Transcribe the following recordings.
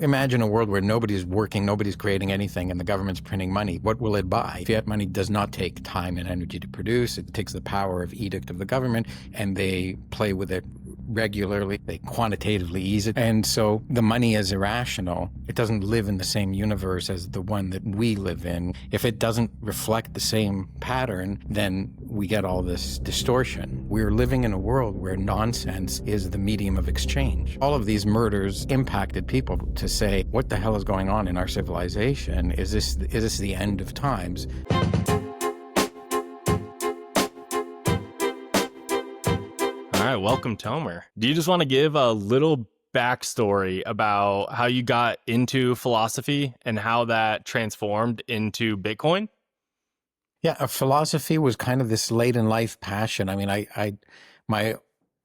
Imagine a world where nobody's working, nobody's creating anything, and the government's printing money. What will it buy? Fiat money does not take time and energy to produce. It takes the power of edict of the government, and they play with it regularly. They quantitatively ease it. And so the money is irrational. It doesn't live in the same universe as the one that we live in. If it doesn't reflect the same pattern, then we get all this distortion. We're living in a world where nonsense is the medium of exchange. All of these murders impacted people to say, what the hell is going on in our civilization? Is this the end of times? All right, welcome, Tomer. Do you just want to give a little backstory about how you got into philosophy and how that transformed into Bitcoin? Yeah, philosophy was kind of this late in life passion. I mean, I'd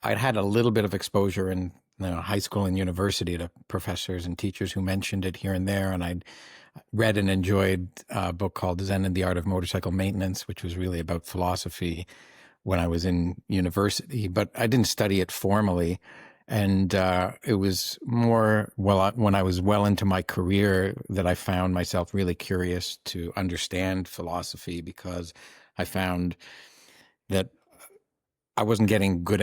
had a little bit of exposure in high school and university to professors and teachers who mentioned it here and there, and I'd read and enjoyed a book called Zen and the Art of Motorcycle Maintenance, which was really about philosophy when I was in university, but I didn't study it formally. And it was more, when I was well into my career, that I found myself really curious to understand philosophy, because I found that I wasn't getting good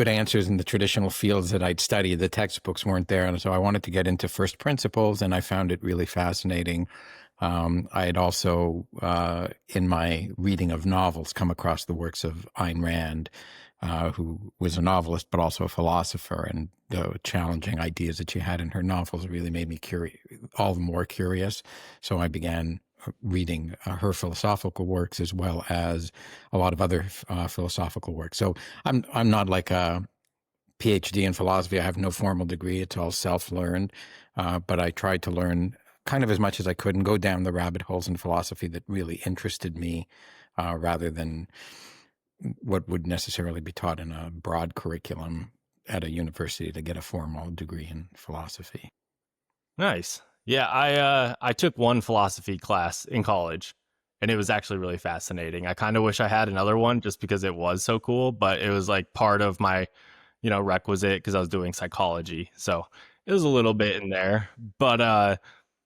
answers in the traditional fields that I'd studied. The textbooks weren't there. And so I wanted to get into first principles, and I found it really fascinating. I had also, in my reading of novels, come across the works of Ayn Rand, who was a novelist, but also a philosopher, and the challenging ideas that she had in her novels really made me all the more curious. So I began reading her philosophical works, as well as a lot of other philosophical works. So I'm not like a PhD in philosophy. I have no formal degree. It's all self-learned, but I tried to learn kind of as much as I could and go down the rabbit holes in philosophy that really interested me, rather than what would necessarily be taught in a broad curriculum at a university to get a formal degree in philosophy. Nice. Yeah, I took one philosophy class in college, and it was actually really fascinating. I kind of wish I had another one just because it was so cool, but it was like part of my, requisite, because I was doing psychology. So it was a little bit in there. But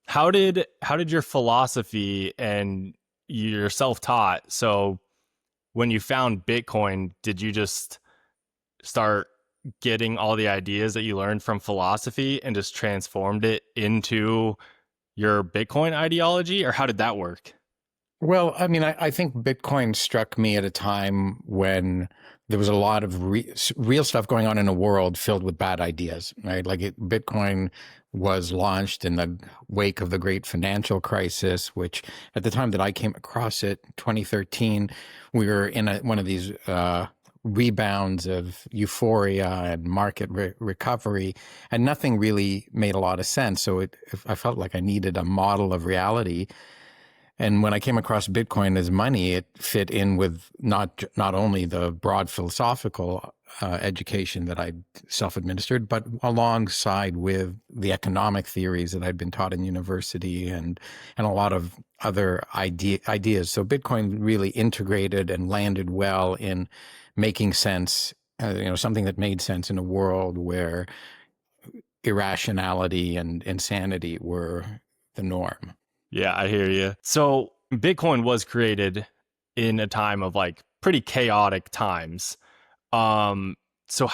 how did your philosophy and your self-taught, so when you found Bitcoin, did you just start getting all the ideas that you learned from philosophy and just transformed it into your Bitcoin ideology, or how did that work? Well, I mean, I think Bitcoin struck me at a time when there was a lot of real stuff going on in a world filled with bad ideas, right? Bitcoin was launched in the wake of the great financial crisis, which at the time that I came across it, 2013, we were in one of these rebounds of euphoria and market recovery, and nothing really made a lot of sense. So I felt like I needed a model of reality. And when I came across Bitcoin as money, it fit in with not only the broad philosophical education that I self-administered, but alongside with the economic theories that I'd been taught in university, and a lot of other ideas. So Bitcoin really integrated and landed well in making sense, something that made sense in a world where irrationality and insanity were the norm. Yeah, I hear you. So Bitcoin was created in a time of like pretty chaotic times. So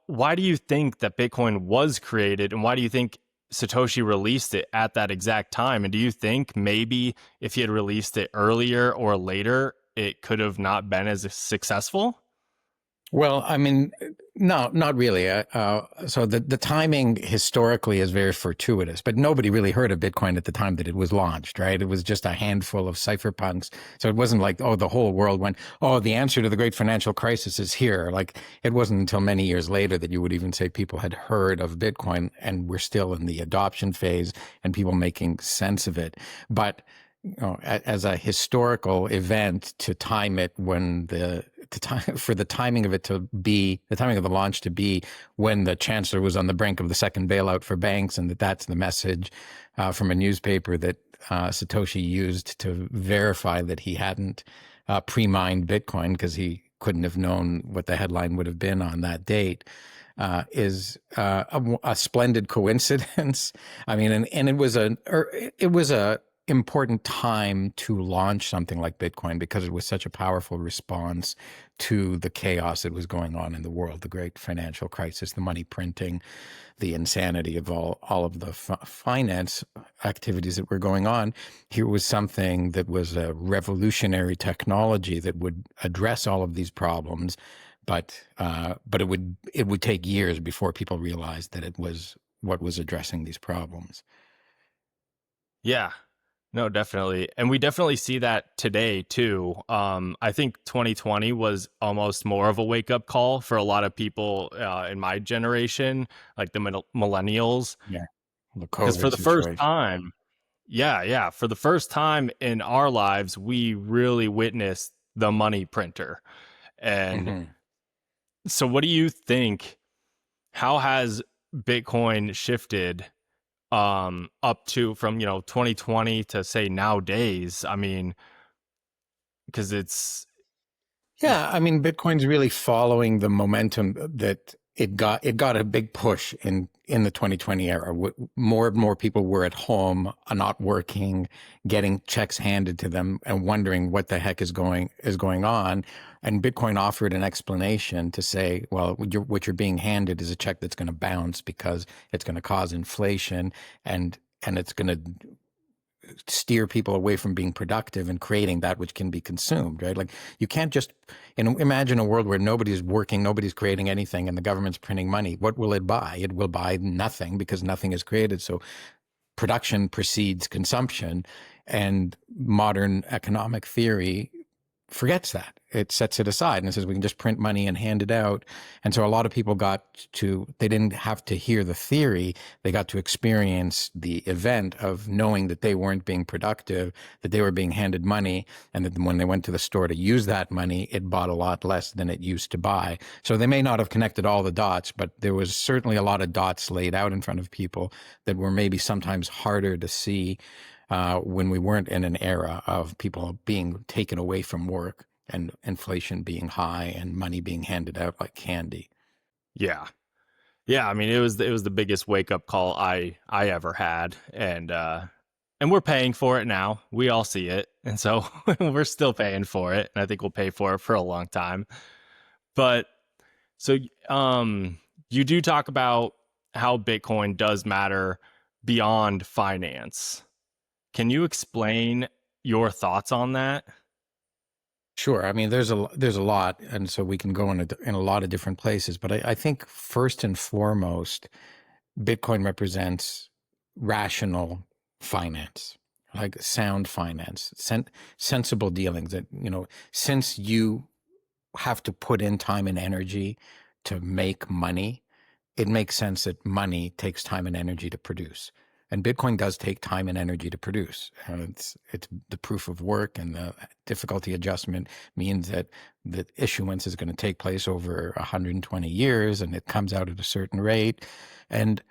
why do you think that Bitcoin was created, and why do you think Satoshi released it at that exact time? And do you think maybe if he had released it earlier or later, it could have not been as successful? Well, I mean, no, not really. So the timing historically is very fortuitous, but nobody really heard of Bitcoin at the time that it was launched, right? It was just a handful of cypherpunks. So it wasn't like, the whole world went, the answer to the great financial crisis is here. Like, it wasn't until many years later that you would even say people had heard of Bitcoin, and we're still in the adoption phase and people making sense of it. But as a historical event, to time it for the timing of the launch to be when the chancellor was on the brink of the second bailout for banks, and that's the message from a newspaper that Satoshi used to verify that he hadn't pre-mined Bitcoin, because he couldn't have known what the headline would have been on that date. is a splendid coincidence. I mean, and it was a important time to launch something like Bitcoin because it was such a powerful response to the chaos that was going on in the world, the great financial crisis, the money printing, the insanity of all of the finance activities that were going on. Here was something that was a revolutionary technology that would address all of these problems, but it would take years before people realized that it was what was addressing these problems. Yeah. No, definitely. And we definitely see that today too. I think 2020 was almost more of a wake up call for a lot of people in my generation, like the millennials, Yeah, the because for COVID the first situation. time, yeah, for the first time in our lives, we really witnessed the money printer. And Hmm. so, what do you think? How has Bitcoin shifted up to from 2020 to say nowadays? I mean, because it's Yeah, I mean, Bitcoin's really following the momentum that it got. It got a big push in the 2020 era. More and more people were at home, not working, getting checks handed to them, and wondering what the heck is going on. And Bitcoin offered an explanation to say, well, what you're being handed is a check that's going to bounce because it's going to cause inflation, and it's going to steer people away from being productive and creating that which can be consumed, right? Like you can't just imagine a world where nobody's working, nobody's creating anything, and the government's printing money. What will it buy? It will buy nothing because nothing is created. So production precedes consumption, and modern economic theory forgets that. It sets it aside and says we can just print money and hand it out. And so a lot of people they didn't have to hear the theory. They got to experience the event of knowing that they weren't being productive, that they were being handed money, and that when they went to the store to use that money, it bought a lot less than it used to buy. So they may not have connected all the dots, but there was certainly a lot of dots laid out in front of people that were maybe sometimes harder to see when we weren't in an era of people being taken away from work and inflation being high and money being handed out like candy. yeah, yeah. I mean, it was the biggest wake up call I ever had, and we're paying for it now. We all see it, and so we're still paying for it, and I think we'll pay for it for a long time. But so, you do talk about how Bitcoin does matter beyond finance. Can you explain your thoughts on that? Sure. I mean, there's a lot, and so we can go in a lot of different places. But I think first and foremost, Bitcoin represents rational finance, like sound finance, sensible dealings. That since you have to put in time and energy to make money, it makes sense that money takes time and energy to produce. And Bitcoin does take time and energy to produce. It's the proof of work, and the difficulty adjustment means that the issuance is going to take place over 120 years, and it comes out at a certain rate. And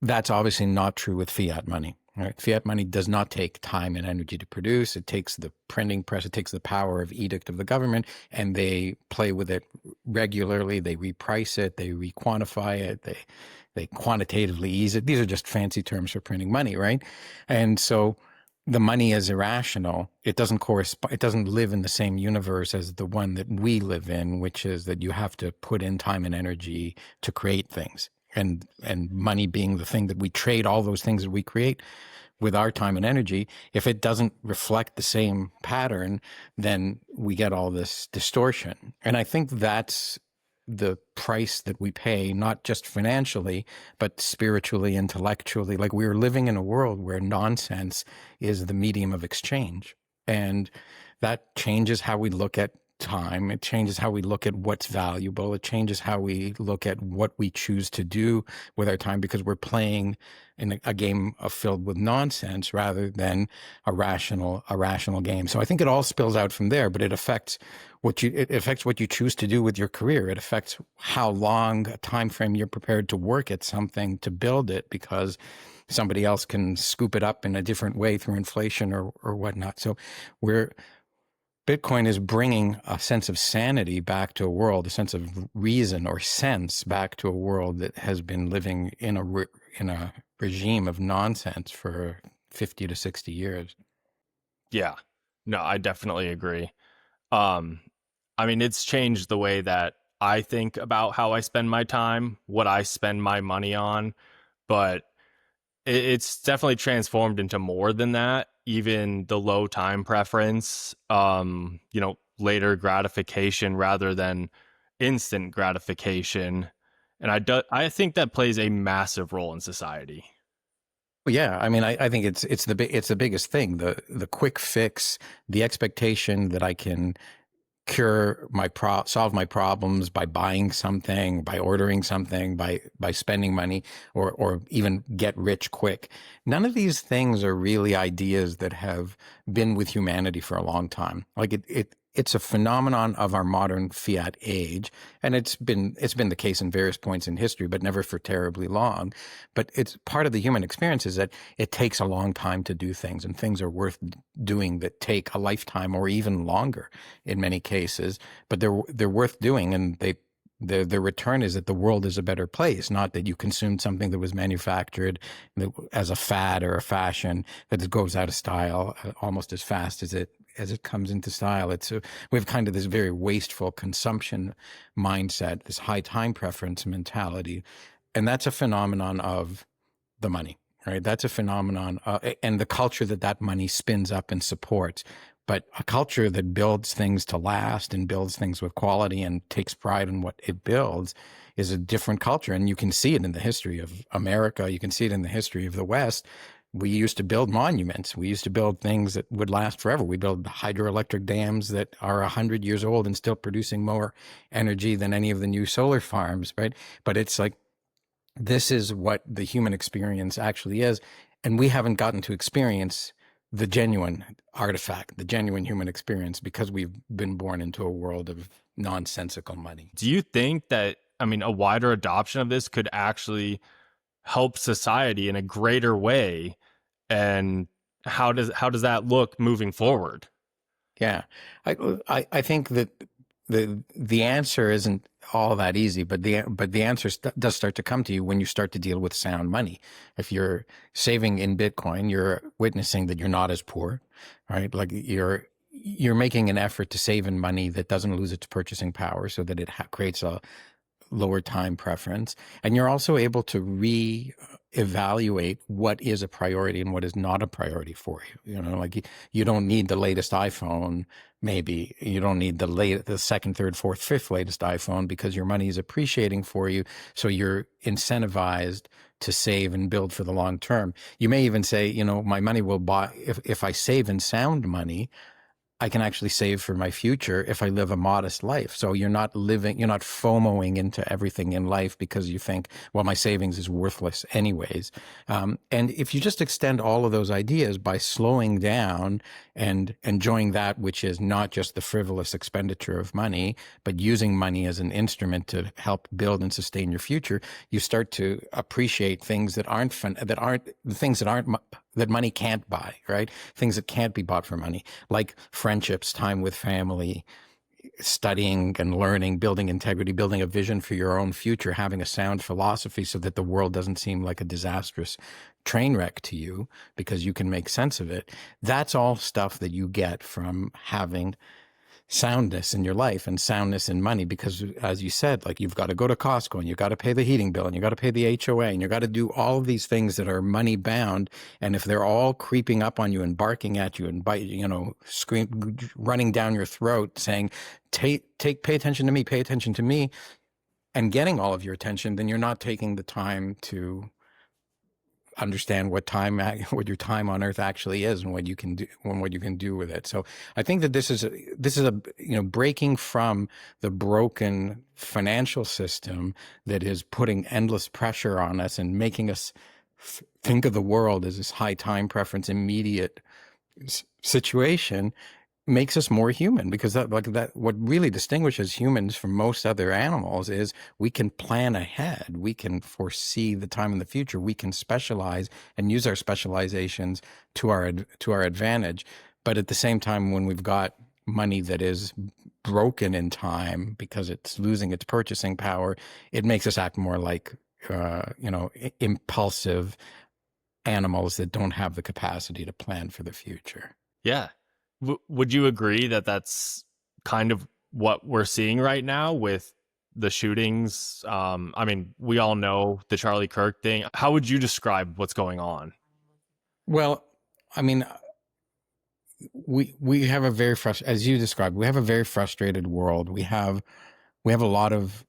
that's obviously not true with fiat money. Right? Fiat money does not take time and energy to produce. It takes the printing press, it takes the power of edict of the government, and they play with it regularly. They reprice it, they requantify it, they quantitatively ease it. These are just fancy terms for printing money, right? And so the money is irrational. It doesn't correspond. It doesn't live in the same universe as the one that we live in, which is that you have to put in time and energy to create things. And money being the thing that we trade all those things that we create with our time and energy, if it doesn't reflect the same pattern, then we get all this distortion. And I think that's the price that we pay, not just financially, but spiritually, intellectually. Like we're living in a world where nonsense is the medium of exchange. And that changes how we look at time. It changes how we look at what's valuable. It changes how we look at what we choose to do with our time, because we're playing in a game filled with nonsense rather than a rational game. So I think it all spills out from there, but it affects what you choose to do with your career. It affects how long a time frame you're prepared to work at something to build it, because somebody else can scoop it up in a different way through inflation or whatnot. So Bitcoin is bringing a sense of sanity back to a world, a sense of reason or sense back to a world that has been living in a regime of nonsense for 50 to 60 years. Yeah. No, I definitely agree. Um, I mean, it's changed the way that I think about how I spend my time, what I spend my money on, but it's definitely transformed into more than that. Even the low time preference, later gratification rather than instant gratification. And I think that plays a massive role in society. Well, yeah, I mean, I think it's the biggest thing, the quick fix, the expectation that I can solve my problems by buying something, by ordering something, by spending money, or even get rich quick. None of these things are really ideas that have been with humanity for a long time. Like it's a phenomenon of our modern fiat age, and it's been the case in various points in history, but never for terribly long. But it's part of the human experience is that it takes a long time to do things, and things are worth doing that take a lifetime or even longer in many cases. But they're worth doing, and the return is that the world is a better place, not that you consumed something that was manufactured as a fad or a fashion that goes out of style almost as fast as it comes into style. We have kind of this very wasteful consumption mindset, this high time preference mentality, and that's a phenomenon of the money, right? That's a phenomenon, and the culture that money spins up and supports. But a culture that builds things to last and builds things with quality and takes pride in what it builds is a different culture. And you can see it in the history of America. You can see it in the history of the West. We used to build monuments. We used to build things that would last forever. We build hydroelectric dams that are 100 years old and still producing more energy than any of the new solar farms, right? But it's like, this is what the human experience actually is. And we haven't gotten to experience the genuine artifact, the genuine human experience, because we've been born into a world of nonsensical money. Do you think that, I mean, a wider adoption of this could actually help society in a greater way? And how does that look moving forward? Yeah, I think that the answer isn't all that easy, but the answer does start to come to you when you start to deal with sound money. If you're saving in Bitcoin, you're witnessing that you're not as poor, right? Like you're making an effort to save in money that doesn't lose its purchasing power, so that it creates a lower time preference. And you're also able to evaluate what is a priority and what is not a priority for you. You know, like you don't need the latest iPhone. Maybe you don't need the second, third, fourth, fifth latest iPhone, because your money is appreciating for you. So you're incentivized to save and build for the long term. You may even say, you know, my money will buy, if I save in sound money, I can actually save for my future if I live a modest life. So you're not FOMOing into everything in life because you think, well, my savings is worthless anyways. And if you just extend all of those ideas by slowing down and enjoying that which is not just the frivolous expenditure of money, but using money as an instrument to help build and sustain your future, you start to appreciate things that aren't that money can't buy, right? Things that can't be bought for money, like friendships, time with family, studying and learning, building integrity, building a vision for your own future, having a sound philosophy so that the world doesn't seem like a disastrous train wreck to you because you can make sense of it. That's all stuff that you get from having soundness in your life and soundness in money, because as you said, like you've got to go to Costco and you got to pay the heating bill and you got to pay the HOA and you got to do all of these things that are money bound. And if they're all creeping up on you and barking at you and running down your throat saying, pay attention to me, and getting all of your attention, then you're not taking the time to understand what your time on earth actually is and what you can do with it. So I think that this is a breaking from the broken financial system that is putting endless pressure on us and making us think of the world as this high time preference, immediate situation, makes us more human, because what really distinguishes humans from most other animals is we can plan ahead, we can foresee the time in the future, we can specialize and use our specializations to our advantage. But at the same time, when we've got money that is broken in time because it's losing its purchasing power, it makes us act more like, impulsive animals that don't have the capacity to plan for the future. Yeah. Would you agree that that's kind of what we're seeing right now with the shootings? I mean, we all know the Charlie Kirk thing. How would you describe what's going on? Well, I mean, we have a very as you described, we have a very frustrated world. We have a lot of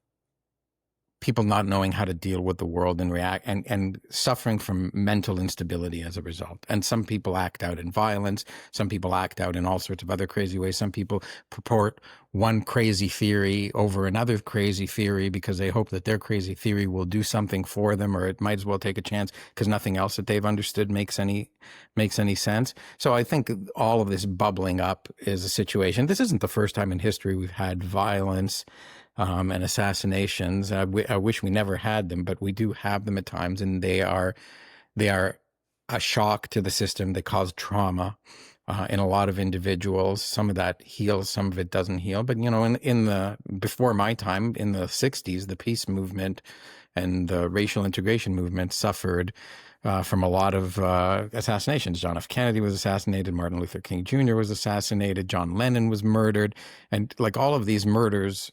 people not knowing how to deal with the world and react, and suffering from mental instability as a result. And some people act out in violence. Some people act out in all sorts of other crazy ways. Some people purport one crazy theory over another crazy theory because they hope that their crazy theory will do something for them, or it might as well take a chance because nothing else that they've understood makes any sense. So I think all of this bubbling up is a situation. This isn't the first time in history we've had violence and assassinations. I wish we never had them, but we do have them at times, and they are a shock to the system. They cause trauma in a lot of individuals. Some of that heals, some of it doesn't heal. But in the before my time, in the '60s, the peace movement and the racial integration movement suffered from a lot of assassinations. John F. Kennedy was assassinated. Martin Luther King Jr. was assassinated. John Lennon was murdered, and like all of these murders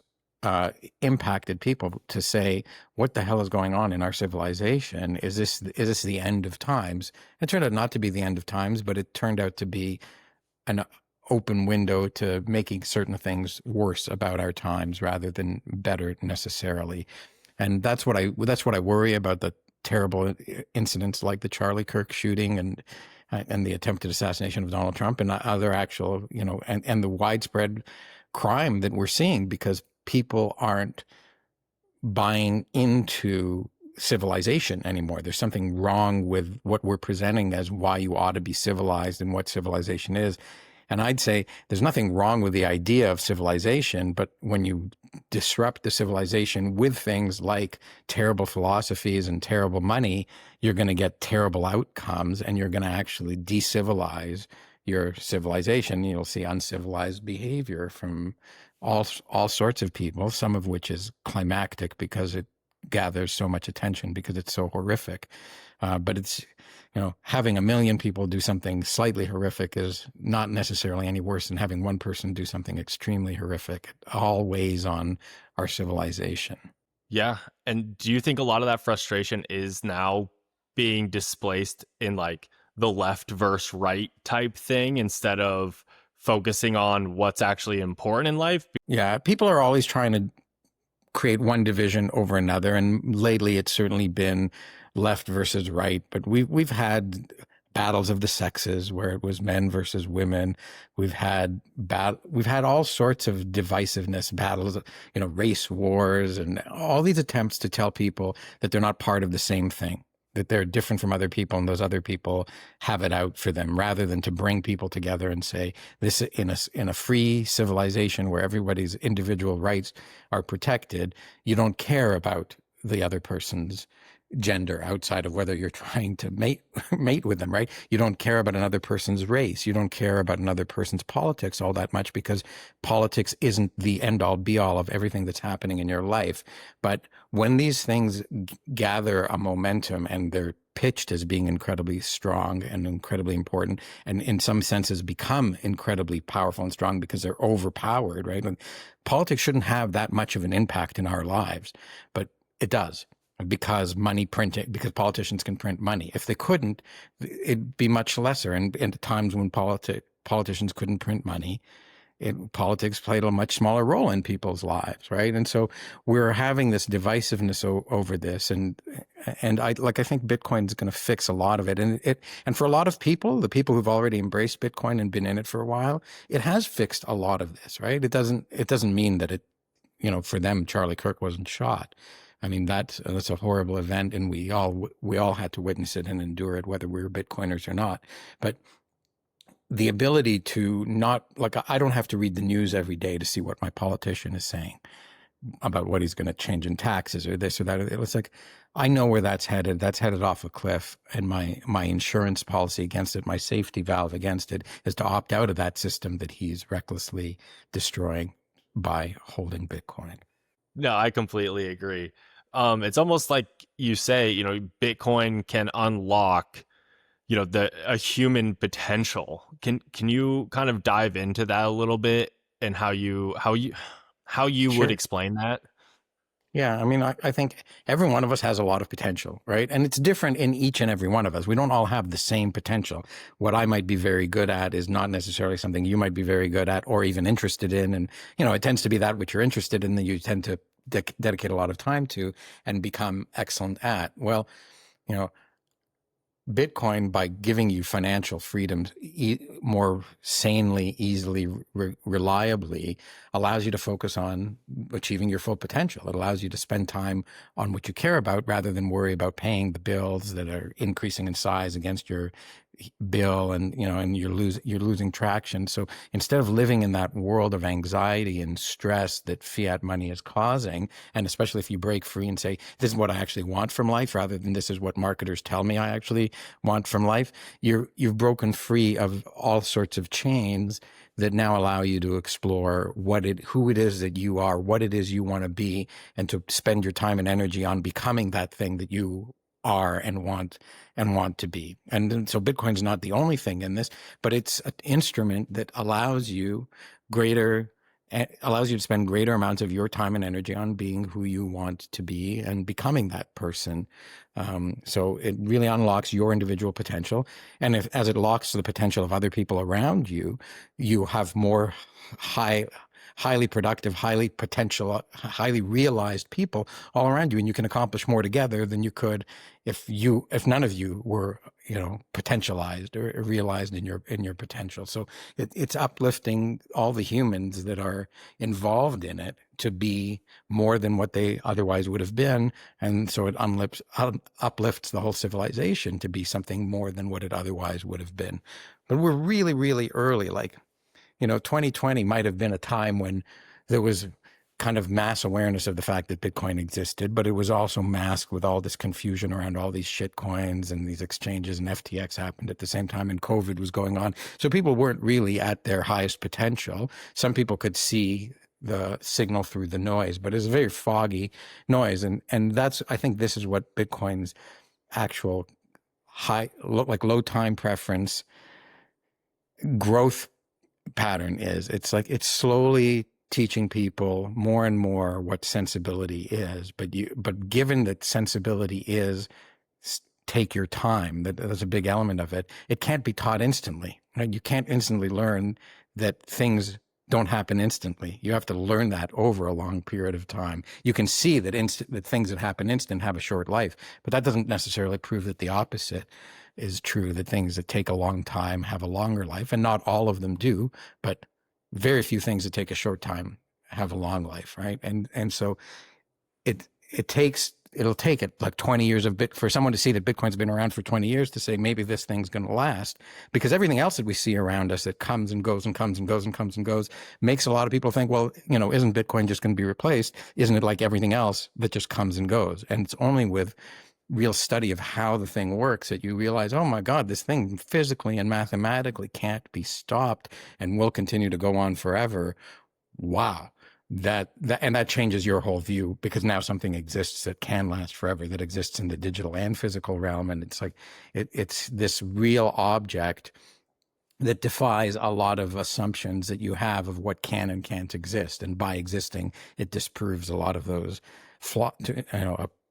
impacted people to say, what the hell is going on in our civilization? Is this the end of times? It turned out not to be the end of times, but it turned out to be an open window to making certain things worse about our times rather than better necessarily. And that's what I worry about, the terrible incidents like the Charlie Kirk shooting and the attempted assassination of Donald Trump and other actual, and the widespread crime that we're seeing because people aren't buying into civilization anymore. There's something wrong with what we're presenting as why you ought to be civilized and what civilization is. And I'd say there's nothing wrong with the idea of civilization, but when you disrupt the civilization with things like terrible philosophies and terrible money, you're going to get terrible outcomes, and you're going to actually decivilize your civilization. You'll see uncivilized behavior from all sorts of people, some of which is climactic because it gathers so much attention because it's so horrific. But it's, having 1 million people do something slightly horrific is not necessarily any worse than having one person do something extremely horrific. It all weighs on our civilization. Yeah. And do you think a lot of that frustration is now being displaced in like the left versus right type thing instead of focusing on what's actually important in life? Yeah, people are always trying to create one division over another, and lately it's certainly been left versus right. But we've had battles of the sexes where it was men versus women. We've had all sorts of divisiveness, battles, race wars, and all these attempts to tell people that they're not part of the same thing, that they're different from other people and those other people have it out for them, rather than to bring people together and say, this in a free civilization where everybody's individual rights are protected, you don't care about the other person's gender outside of whether you're trying to mate with them, right? You don't care about another person's race. You don't care about another person's politics all that much because politics isn't the end all be all of everything that's happening in your life. But when these things gather a momentum and they're pitched as being incredibly strong and incredibly important, and in some senses become incredibly powerful and strong because they're overpowered, right? And politics shouldn't have that much of an impact in our lives, but it does. Because because politicians can print money. If they couldn't, it'd be much lesser. And at times when politicians couldn't print money, politics played a much smaller role in people's lives, right? And so we're having this divisiveness over this, and I think Bitcoin is going to fix a lot of it. And for a lot of people, the people who've already embraced Bitcoin and been in it for a while, it has fixed a lot of this, right? It doesn't mean that for them, Charlie Kirk wasn't shot. I mean, that's a horrible event, and we all had to witness it and endure it, whether we were Bitcoiners or not. But the ability to not, I don't have to read the news every day to see what my politician is saying about what he's going to change in taxes or this or that. It's like, I know where that's headed. That's headed off a cliff, and my insurance policy against it, my safety valve against it, is to opt out of that system that he's recklessly destroying by holding Bitcoin. No, I completely agree. It's almost like you say, Bitcoin can unlock, the a human potential. Can you kind of dive into that a little bit and how you would Sure. explain that? Yeah, I mean, I think every one of us has a lot of potential, right? And it's different in each and every one of us. We don't all have the same potential. What I might be very good at is not necessarily something you might be very good at or even interested in. And, it tends to be that which you're interested in that you tend to dedicate a lot of time to and become excellent at. Well, you know, Bitcoin, by giving you financial freedom more sanely, easily, reliably, allows you to focus on achieving your full potential. It allows you to spend time on what you care about rather than worry about paying the bills that are increasing in size against your bill, and you're losing traction. So instead of living in that world of anxiety and stress that fiat money is causing, and especially if you break free and say, this is what I actually want from life, rather than this is what marketers tell me I actually want from life, you've broken free of all sorts of chains that now allow you to explore who it is that you are, what it is you want to be, and to spend your time and energy on becoming that thing that you are and want to be. And so Bitcoin's not the only thing in this, but it's an instrument that allows you to spend greater amounts of your time and energy on being who you want to be and becoming that person. So it really unlocks your individual potential. And as it locks the potential of other people around you, you have more highly productive, highly potential, highly realized people all around you, and you can accomplish more together than you could if none of you were, potentialized or realized in your potential. So it's uplifting all the humans that are involved in it to be more than what they otherwise would have been, and so it uplifts the whole civilization to be something more than what it otherwise would have been. But we're really, really early. Like, 2020 might have been a time when there was kind of mass awareness of the fact that Bitcoin existed, but it was also masked with all this confusion around all these shit coins and these exchanges, and FTX happened at the same time, and COVID was going on. So people weren't really at their highest potential. Some people could see the signal through the noise, but it's a very foggy noise. And I think this is what Bitcoin's actual low time preference growth pattern is. It's like it's slowly teaching people more and more what sensibility is, but given that sensibility is take your time, that's a big element of it. It can't be taught instantly, right? You can't instantly learn that things don't happen instantly. You have to learn that over a long period of time. You can see that that things that happen instant have a short life, but that doesn't necessarily prove that the opposite is true, that things that take a long time have a longer life, and not all of them do, but very few things that take a short time have a long life, right? And so it'll take it like 20 years for someone to see that Bitcoin's been around for 20 years to say maybe this thing's going to last, because everything else that we see around us that comes and goes and comes and goes and comes and goes makes a lot of people think, well, isn't Bitcoin just going to be replaced? Isn't it like everything else that just comes and goes? And it's only with real study of how the thing works that you realize, oh my God, this thing physically and mathematically can't be stopped and will continue to go on forever. Wow. That changes your whole view, because now something exists that can last forever, that exists in the digital and physical realm. And it's like, it's this real object that defies a lot of assumptions that you have of what can and can't exist. And by existing, it disproves a lot of those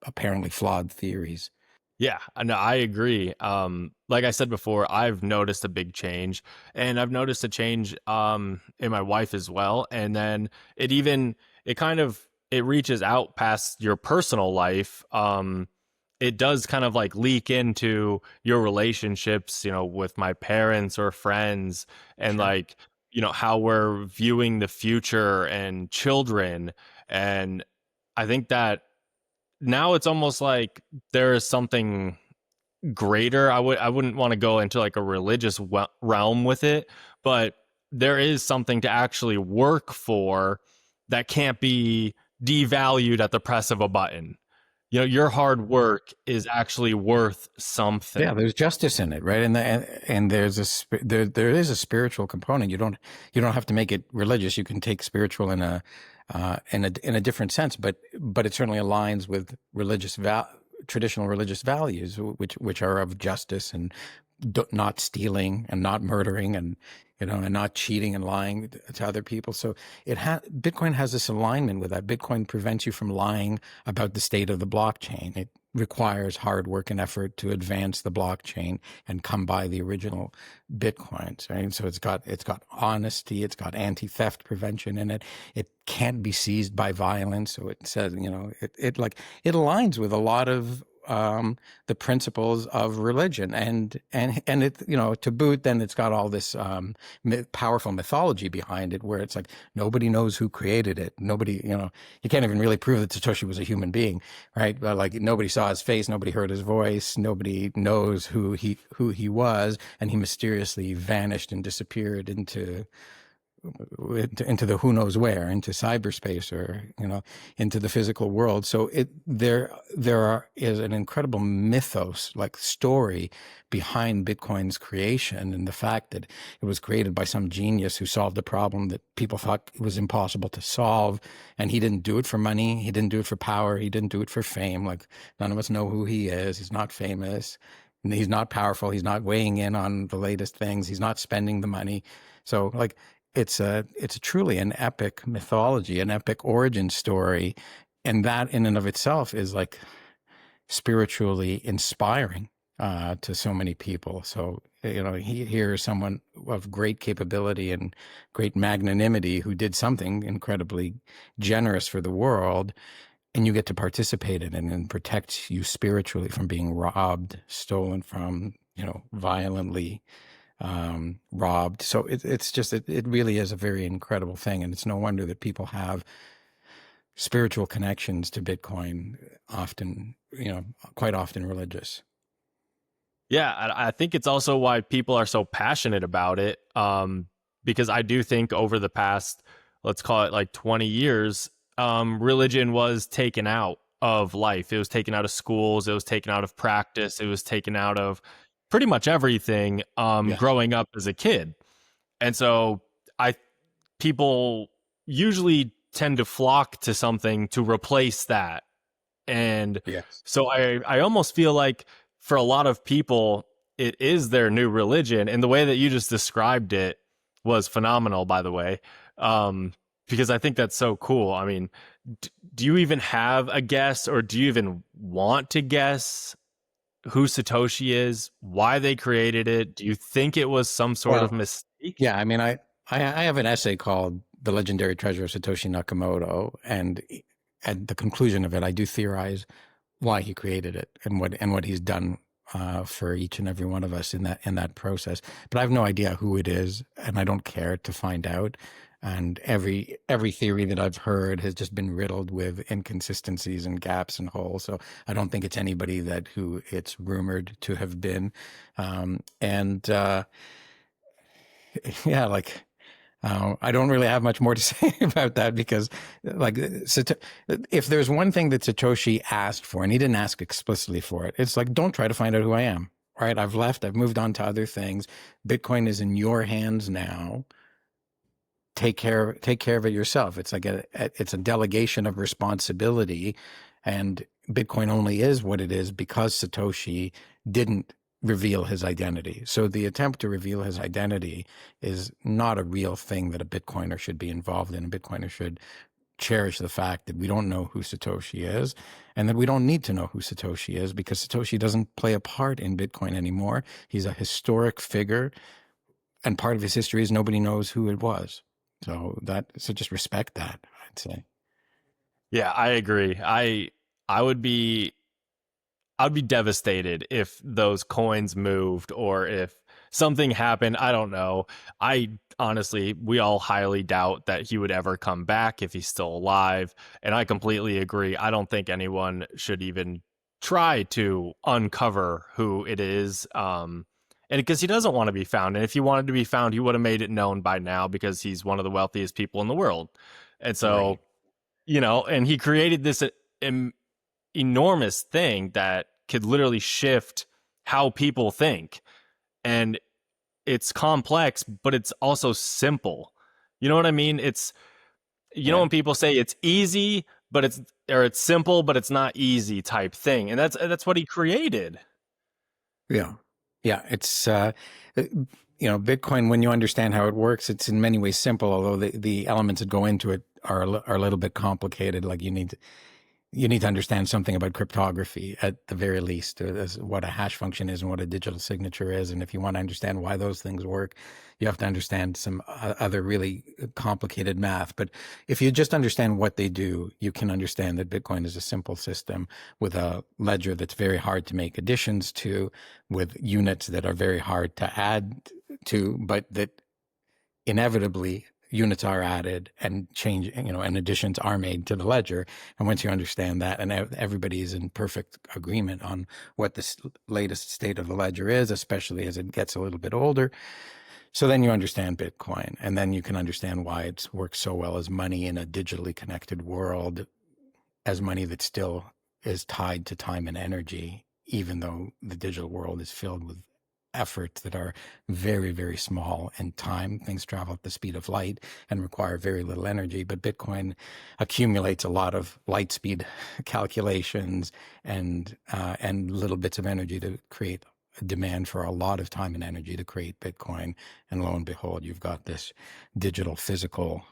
apparently flawed theories. Yeah, no, I agree. Like I said before, I've noticed a big change, and I've noticed a change in my wife as well. And then it reaches out past your personal life. It does kind of like leak into your relationships, with my parents or friends, and Sure. like, how we're viewing the future and children. And I think that now it's almost like there is something greater. I wouldn't want to go into like a religious realm with it, but there is something to actually work for that can't be devalued at the press of a button. your hard work is actually worth Yeah, something. there's justice in it, right? And there's there is a spiritual component. You don't have to make it religious. You can take spiritual in a different sense, but it certainly aligns with traditional religious values, which are of justice and not stealing and not murdering and and not cheating and lying to other people. So Bitcoin has this alignment with that. Bitcoin prevents you from lying about the state of the blockchain. It requires hard work and effort to advance the blockchain and come by the original Bitcoins, right? So it's got honesty, it's got anti-theft prevention in it. It can't be seized by violence. So it says, it aligns with a lot of the principles of religion, and it, to boot, then it's got all this powerful mythology behind it, where it's like nobody knows who created it. Nobody, you can't even really prove that Satoshi was a human being, right? But like nobody saw his face, nobody heard his voice, nobody knows who he was, and he mysteriously vanished and disappeared into the who knows where, into cyberspace, or into the physical world. So is an incredible mythos, like story, behind Bitcoin's creation, and the fact that it was created by some genius who solved a problem that people thought it was impossible to solve. And he didn't do it for money, he didn't do it for power, he didn't do it for fame. Like, none of us know who he is. He's not famous, and he's not powerful, he's not weighing in on the latest things, he's not spending the money. So like, it's truly an epic mythology, an epic origin story, and that in and of itself is like spiritually inspiring to so many people. So here is someone of great capability and great magnanimity who did something incredibly generous for the world, and you get to participate in it and protect you spiritually from being robbed, stolen from, violently robbed. So it really is a very incredible thing. And it's no wonder that people have spiritual connections to Bitcoin, often, quite often religious. Yeah, I think it's also why people are so passionate about it. Because I do think over the past, let's call it like 20 years, religion was taken out of life. It was taken out of schools. It was taken out of practice. It was taken out of pretty much everything Yeah. growing up as a kid. And so I people usually tend to flock to something to replace that. And Yes. so I almost feel like for a lot of people, it is their new religion. And the way that you just described it was phenomenal, by the way, because I think that's so cool. I mean, do you even have a guess, or do you even want to guess who Satoshi is, why they created it? Do you think it was some sort of Well, mistake? yeah, I mean, I have an essay called "The Legendary Treasure of Satoshi Nakamoto," and at the conclusion of it, I do theorize why he created it and what he's done for each and every one of us in that process. But I have no idea who it is, and I don't care to find out. And every theory that I've heard has just been riddled with inconsistencies and gaps and holes. So I don't think it's anybody who it's rumored to have been. And yeah, like, I don't really have much more to say about that, because, like, if there's one thing that Satoshi asked for, and he didn't ask explicitly for it, it's like, don't try to find out who I am. Right? I've left. I've moved on to other things. Bitcoin is in your hands now. Take care of it yourself. It's like it's a delegation of responsibility, and Bitcoin only is what it is because Satoshi didn't reveal his identity. So the attempt to reveal his identity is not a real thing that a Bitcoiner should be involved in. A Bitcoiner should cherish the fact that we don't know who Satoshi is, and that we don't need to know who Satoshi is, because Satoshi doesn't play a part in Bitcoin anymore. He's a historic figure, and part of his history is nobody knows who it was. So just respect that, I'd say. Yeah, I agree. I would be I'd be devastated if those coins moved, or if something happened. I don't know. I honestly, we all highly doubt that he would ever come back if he's still alive. And I completely agree. I don't think anyone should even try to uncover who it is. And because he doesn't want to be found. And if he wanted to be found, he would have made it known by now, because he's one of the wealthiest people in the world. And Right. so, and he created this enormous thing that could literally shift how people think. And it's complex, but it's also simple. You know what I mean? It's, you know, Yeah. when people say it's easy, but it's simple, but it's not easy type thing. And that's what he created. Yeah. Yeah. Bitcoin, when you understand how it works, it's in many ways simple, although the elements that go into it are a little bit complicated. Like you need to understand something about cryptography at the very least, as what a hash function is and what a digital signature is. And if you want to understand why those things work, you have to understand some other really complicated math. But if you just understand what they do, you can understand that Bitcoin is a simple system with a ledger that's very hard to make additions to, with units that are very hard to add to, but that inevitably units are added and and additions are made to the ledger. And once you understand that, and everybody is in perfect agreement on what the latest state of the ledger is, especially as it gets a little bit older, so then you understand Bitcoin, and then you can understand why it works so well as money in a digitally connected world, as money that still is tied to time and energy, even though the digital world is filled with efforts that are very, very small in time. Things travel at the speed of light and require very little energy. But Bitcoin accumulates a lot of light speed calculations and little bits of energy to create a demand for a lot of time and energy to create Bitcoin. And lo and behold, you've got this digital physical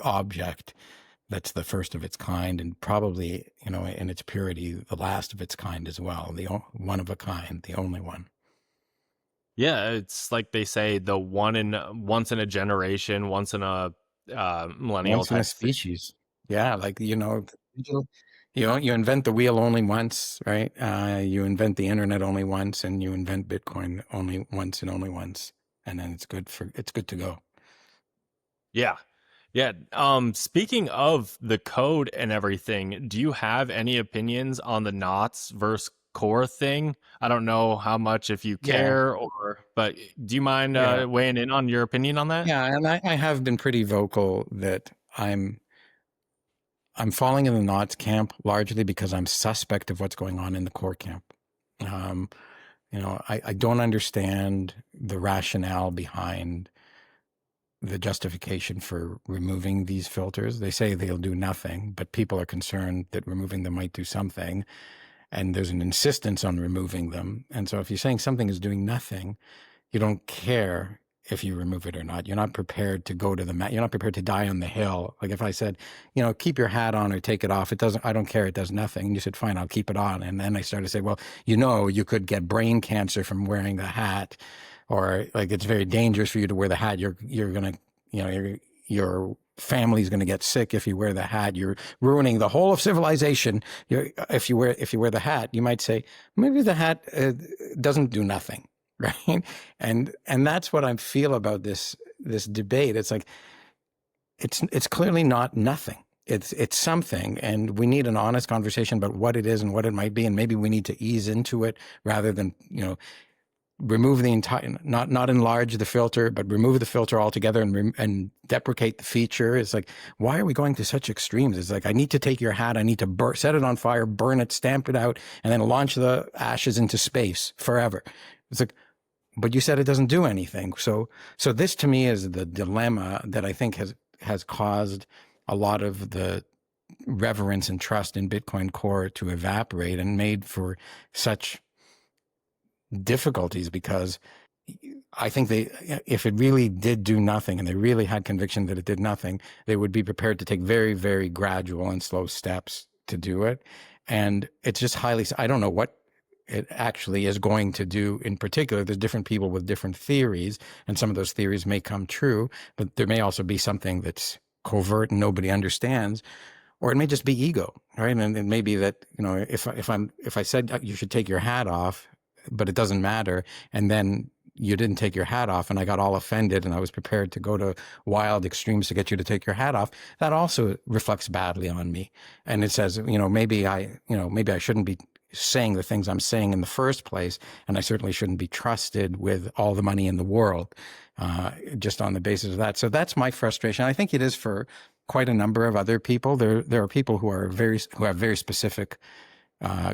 object that's the first of its kind, and probably, in its purity, the last of its kind as well. The one of a kind, the only one. Yeah, it's like they say, the once in a generation, once in a millennial Once in a type thing. species. Yeah, like, you invent the wheel only once, right? You invent the internet only once, and you invent Bitcoin only once and only once, and then it's good to go. Yeah. Yeah. Speaking of the code and everything, do you have any opinions on the knots versus core thing? I don't know how much, if you Yeah, care, but do you mind yeah, weighing in on your opinion on that? yeah. And I have been pretty vocal that I'm falling in the knots camp largely because I'm suspect of what's going on in the core camp. Um, I don't understand the rationale behind the justification for removing these filters. They say they'll do nothing, but people are concerned that removing them might do something. And there's an insistence on removing them. And so if you're saying something is doing nothing, you don't care if you remove it or not. You're not prepared to go to the mat. You're not prepared to die on the hill. Like if I said, keep your hat on or take it off, it doesn't, I don't care. It does nothing. And you said, fine, I'll keep it on. And then I started to say, well, you could get brain cancer from wearing the hat, or like, it's very dangerous for you to wear the hat. You're going to, your family's going to get sick if you wear the hat. You're ruining the whole of civilization. If you wear the hat, you might say, maybe the hat doesn't do nothing. Right. And that's what I feel about this debate. It's like, it's clearly not nothing. It's something, and we need an honest conversation about what it is and what it might be. And maybe we need to ease into it rather than, remove the entire, not enlarge the filter, but remove the filter altogether and deprecate the feature. It's like, why are we going to such extremes? It's like, I need to take your hat, I need to set it on fire, burn it, stamp it out, and then launch the ashes into space forever. It's like, but you said it doesn't do anything. So this to me is the dilemma that I think has caused a lot of the reverence and trust in Bitcoin Core to evaporate and made for such difficulties, because I think if it really did do nothing and they really had conviction that it did nothing, they would be prepared to take very, very gradual and slow steps to do it. And it's just I don't know what it actually is going to do in particular. There's different people with different theories, and some of those theories may come true, but there may also be something that's covert and nobody understands, or it may just be ego, right? And it may be that, if I said you should take your hat off, but it doesn't matter, and then you didn't take your hat off and I got all offended and I was prepared to go to wild extremes to get you to take your hat off, that also reflects badly on me. And it says, maybe I shouldn't be saying the things I'm saying in the first place, and I certainly shouldn't be trusted with all the money in the world, just on the basis of that. So that's my frustration. I think it is for quite a number of other people. There are people who have very specific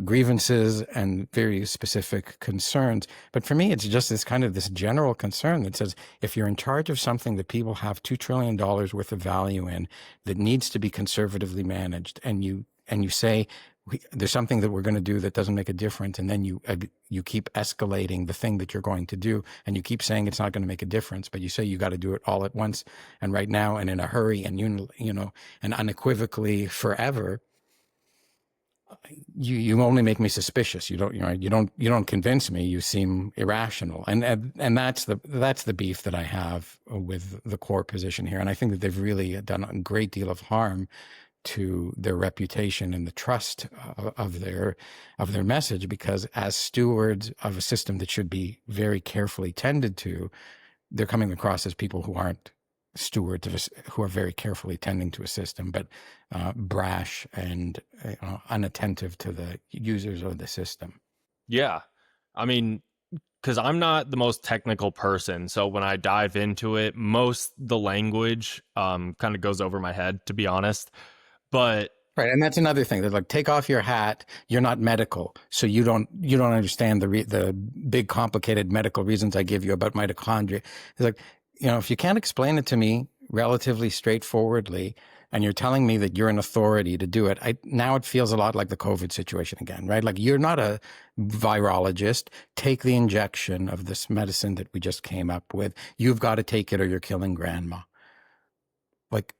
grievances and very specific concerns. But for me, it's just this kind of this general concern that says, if you're in charge of something that people have $2 trillion worth of value in, that needs to be conservatively managed, and you say, there's something that we're going to do that doesn't make a difference, and then you keep escalating the thing that you're going to do, and you keep saying it's not going to make a difference, but you say you got to do it all at once and right now and in a hurry and and unequivocally forever. You only make me suspicious. You don't convince me. You seem irrational, and that's the beef that I have with the core position here. And I think that they've really done a great deal of harm to their reputation and the trust of their message, because as stewards of a system that should be very carefully tended to, they're coming across as people who aren't stewards who are very carefully tending to a system, but brash and unattentive to the users of the system. Yeah. I mean, because I'm not the most technical person, so when I dive into it, most the language kind of goes over my head, to be honest. But right, and that's another thing. They're like, take off your hat. You're not medical, so you don't understand the big complicated medical reasons I give you about mitochondria. It's like, if you can't explain it to me relatively straightforwardly, and you're telling me that you're an authority to do it, now it feels a lot like the COVID situation again, right? Like, you're not a virologist. Take the injection of this medicine that we just came up with. You've got to take it or you're killing grandma. Like,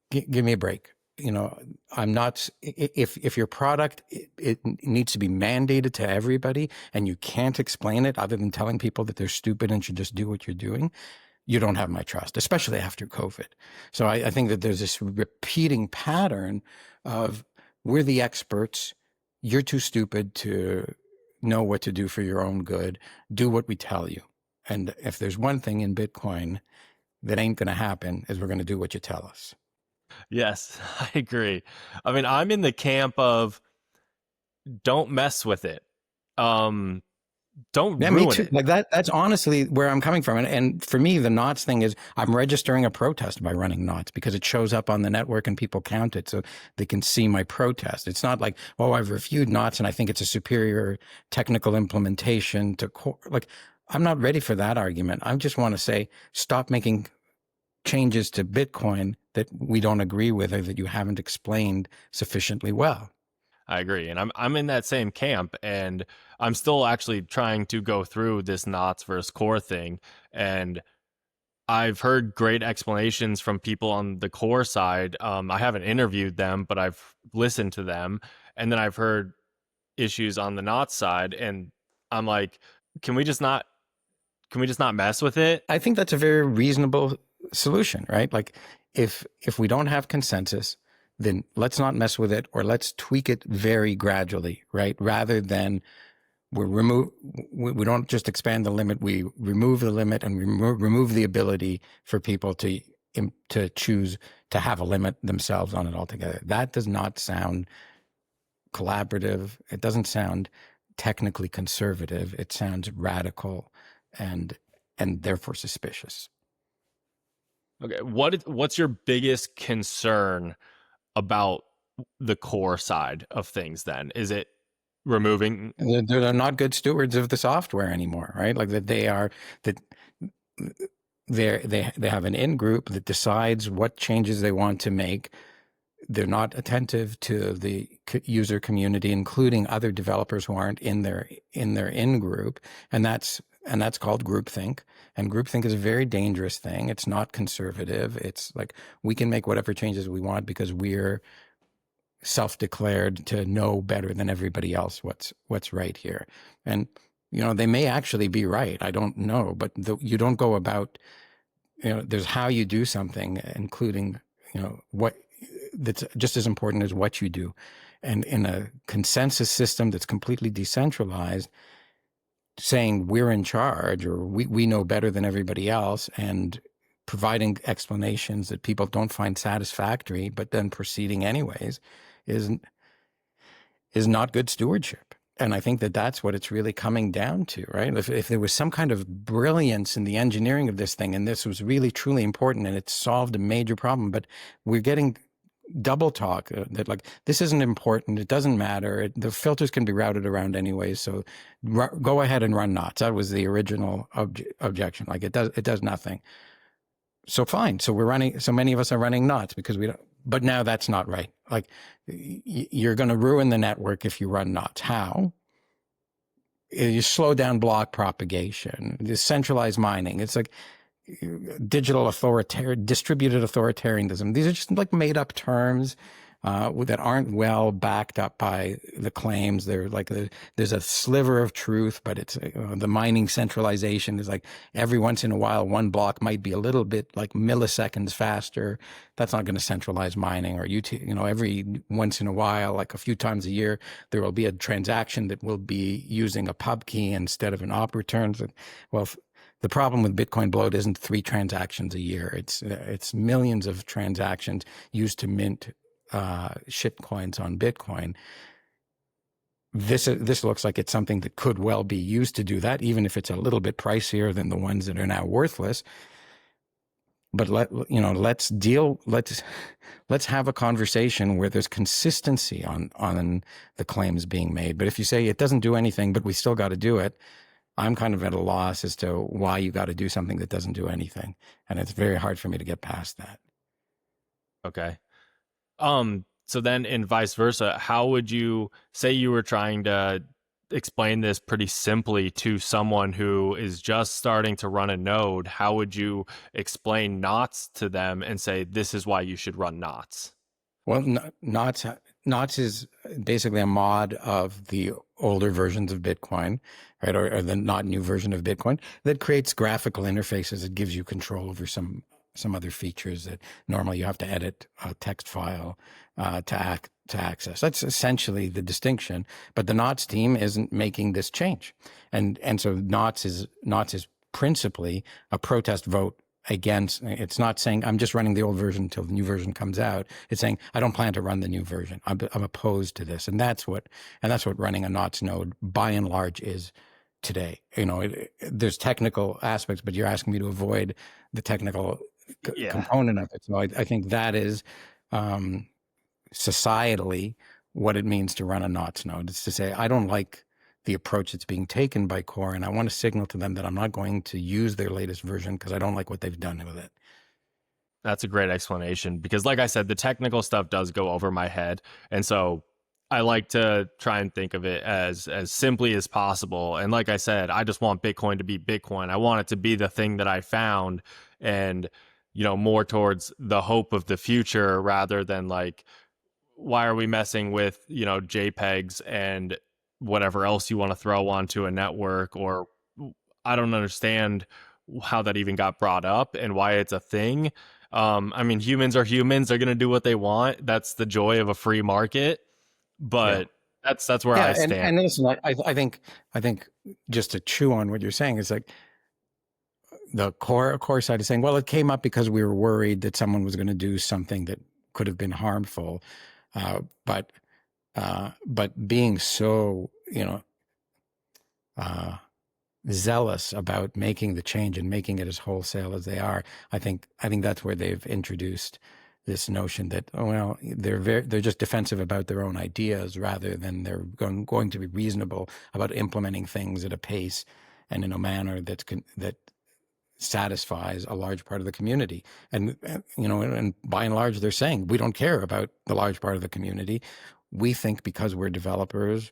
give me a break. I'm not, if your product, it needs to be mandated to everybody and you can't explain it other than telling people that they're stupid and should just do what you're doing, you don't have my trust, especially after COVID. So I think that there's this repeating pattern of, we're the experts, you're too stupid to know what to do for your own good, do what we tell you. And if there's one thing in Bitcoin that ain't going to happen, is we're going to do what you tell us. yes, I agree. I mean, I'm in the camp of don't mess with it. Don't Yeah, ruin me too. it. Like that's honestly where I'm coming from. And for me, the knots thing is, I'm registering a protest by running knots because it shows up on the network and people count it so they can see my protest. It's not like, oh, I've reviewed knots and I think it's a superior technical implementation to like, I'm not ready for that argument. I just want to say, stop making changes to Bitcoin that we don't agree with or that you haven't explained sufficiently well. I agree. And I'm in that same camp, and I'm still actually trying to go through this knots versus core thing. And I've heard great explanations from people on the core side. I haven't interviewed them, but I've listened to them. And then I've heard issues on the knots side. And I'm like, can we just not mess with it? I think that's a very reasonable solution, right? Like, if we don't have consensus, then let's not mess with it, or let's tweak it very gradually, right? Rather than we don't just expand the limit, we remove the limit and remove the ability for people to choose to have a limit themselves on it altogether. That does not sound collaborative. It doesn't sound technically conservative. It sounds radical and therefore suspicious. Okay, what's your biggest concern about the core side of things then? Is it removing? They're not good stewards of the software anymore, right? Like that they have an in-group that decides what changes they want to make. They're not attentive to the user community, including other developers who aren't in their in-group, and that's called groupthink. And groupthink is a very dangerous thing. It's not conservative. It's like, we can make whatever changes we want because we're self-declared to know better than everybody else what's right here. And they may actually be right. I don't know, but you don't go about. There's how you do something, including what that's just as important as what you do. And in a consensus system that's completely decentralized, saying we're in charge or we know better than everybody else and providing explanations that people don't find satisfactory, but then proceeding anyways, is not good stewardship. And I think that that's what it's really coming down to, right? If there was some kind of brilliance in the engineering of this thing, and this was really truly important and it solved a major problem, but we're getting double talk that like this isn't important, it doesn't matter, the filters can be routed around anyway, so go ahead and run knots. That was the original objection. Like it does nothing. So fine. So we're running. So many of us are running knots because we don't. But now that's not right. Like you're going to ruin the network if you run knots. How? You slow down block propagation. You centralized mining. It's like distributed authoritarianism. These are just like made up terms that aren't well backed up by the claims. They're like there's a sliver of truth, but it's the mining centralization is like every once in a while one block might be a little bit like milliseconds faster. That's not going to centralize mining. Or every once in a while, like a few times a year, there will be a transaction that will be using a pub key instead of an op returns. Well, the problem with Bitcoin bloat isn't 3 transactions a year. It's millions of transactions used to mint shit coins on Bitcoin. This looks like it's something that could well be used to do that, even if it's a little bit pricier than the ones that are now worthless. But let's have a conversation where there's consistency on the claims being made. But if you say it doesn't do anything, but we still got to do it, I'm kind of at a loss as to why you got to do something that doesn't do anything. And it's very hard for me to get past that. Okay. So then in vice versa, how would you say you were trying to explain this pretty simply to someone who is just starting to run a node? How would you explain knots to them and say, this is why you should run knots? Well, knots is basically a mod of the older versions of Bitcoin, right? Or the not new version of Bitcoin that creates graphical interfaces. It gives you control over some other features that normally you have to edit a text file to access. That's essentially the distinction. But the Knots team isn't making this change, and so Knots is principally a protest vote against. It's not saying I'm just running the old version until the new version comes out. It's saying I don't plan to run the new version. I'm opposed to this, and that's what running a Knots node by and large is today. There's technical aspects, but you're asking me to avoid the technical component of it. So I think that is societally what it means to run a Knots node. It's to say, I don't like the approach that's being taken by Core, and I want to signal to them that I'm not going to use their latest version because I don't like what they've done with it. That's a great explanation because, like I said, the technical stuff does go over my head. And so I like to try and think of it as simply as possible. And like I said, I just want Bitcoin to be Bitcoin. I want it to be the thing that I found, and more towards the hope of the future rather than like, why are we messing with JPEGs and whatever else you want to throw onto a network? Or I don't understand how that even got brought up and why it's a thing. I mean, humans are humans. They're going to do what they want. That's the joy of a free market. But that's where I stand. And listen, I think just to chew on what you're saying is like the core side is saying, well, it came up because we were worried that someone was going to do something that could have been harmful. But being so zealous about making the change and making it as wholesale as they are, I think that's where they've introduced this notion that they're just defensive about their own ideas rather than they're going to be reasonable about implementing things at a pace and in a manner that satisfies a large part of the community. And by and large, they're saying, we don't care about the large part of the community. We think because we're developers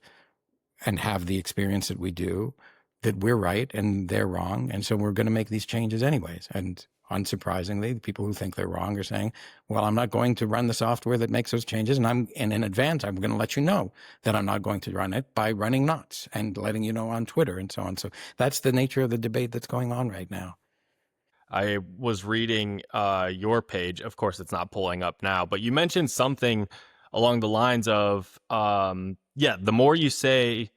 and have the experience that we do, that we're right and they're wrong. And so we're going to make these changes anyways. And unsurprisingly, the people who think they're wrong are saying, well, I'm not going to run the software that makes those changes. And in advance, I'm going to let you know that I'm not going to run it by running Knots and letting you know on Twitter and so on. So that's the nature of the debate that's going on right now. I was reading your page. Of course, it's not pulling up now, but you mentioned something along the lines of, the more you say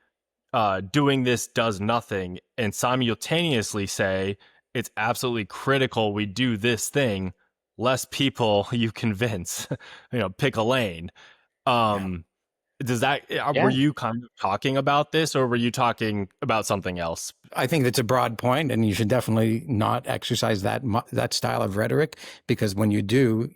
doing this does nothing and simultaneously say it's absolutely critical we do this thing, less people you convince, pick a lane. Does that, were you kind of talking about this, or were you talking about something else? I think that's a broad point, and you should definitely not exercise that style of rhetoric, because when you do,